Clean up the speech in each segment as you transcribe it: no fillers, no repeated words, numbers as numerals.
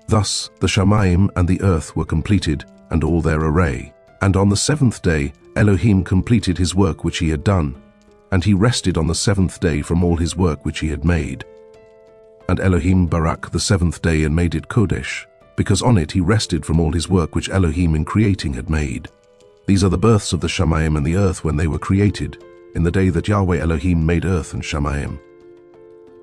Thus the Shamayim and the earth were completed, and all their array. And on the seventh day Elohim completed his work which he had done, and he rested on the seventh day from all his work which he had made. And Elohim barak the seventh day and made it Kodesh, because on it he rested from all his work which Elohim in creating had made. These are the births of the Shamayim and the earth when they were created, in the day that Yahweh Elohim made earth and Shamayim.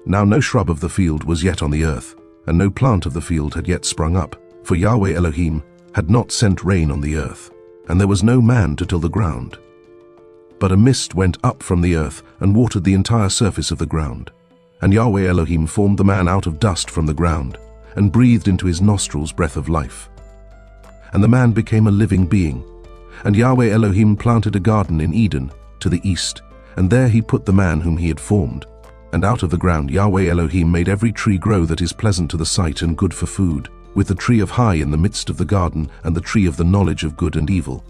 Now no shrub of the field was yet on the earth, and no plant of the field had yet sprung up, for Yahweh Elohim had not sent rain on the earth, and there was no man to till the ground. But a mist went up from the earth and watered the entire surface of the ground. And Yahweh Elohim formed the man out of dust from the ground, and breathed into his nostrils breath of life. And the man became a living being. And Yahweh Elohim planted a garden in Eden, to the east, and there he put the man whom he had formed. And out of the ground Yahweh Elohim made every tree grow that is pleasant to the sight and good for food, with the tree of high in the midst of the garden, and the tree of the knowledge of good and evil.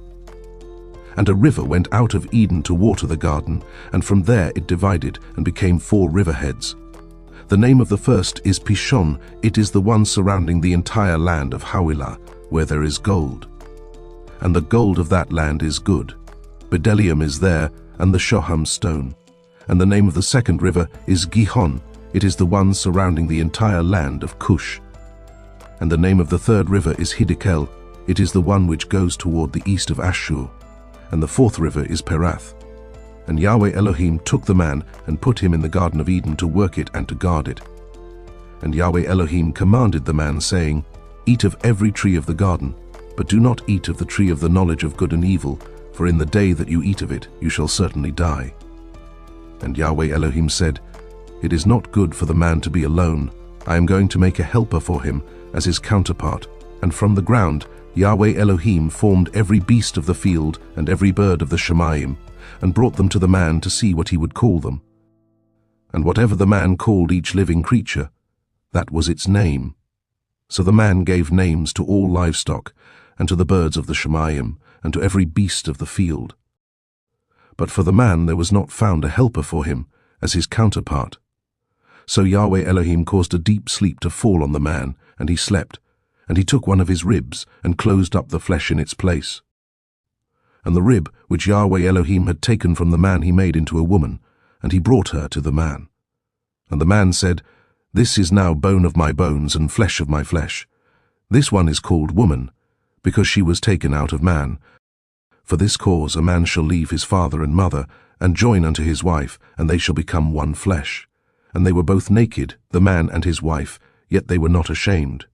And a river went out of Eden to water the garden, and from there it divided and became 4 riverheads. The name of the first is Pishon. It is the one surrounding the entire land of Hawilah, where there is gold. And the gold of that land is good. Bdellium is there, and the Shoham stone. And the name of the second river is Gihon. It is the one surrounding the entire land of Cush. And the name of the third river is Hiddekel. It is the one which goes toward the east of Ashur. And the fourth river is Perath. And Yahweh Elohim took the man and put him in the Garden of Eden to work it and to guard it. And Yahweh Elohim commanded the man, saying, Eat of every tree of the garden, but do not eat of the tree of the knowledge of good and evil, for in the day that you eat of it you shall certainly die. And Yahweh Elohim said, It is not good for the man to be alone. I am going to make a helper for him as his counterpart. And from the ground Yahweh Elohim formed every beast of the field and every bird of the Shamayim, and brought them to the man to see what he would call them. And whatever the man called each living creature, that was its name. So the man gave names to all livestock, and to the birds of the Shamayim, and to every beast of the field. But for the man there was not found a helper for him as his counterpart. So Yahweh Elohim caused a deep sleep to fall on the man, and he slept. And he took one of his ribs and closed up the flesh in its place. And the rib which Yahweh Elohim had taken from the man he made into a woman, and he brought her to the man. And the man said, This is now bone of my bones and flesh of my flesh. This one is called woman, because she was taken out of man. For this cause a man shall leave his father and mother, and join unto his wife, and they shall become one flesh. And they were both naked, the man and his wife, yet they were not ashamed.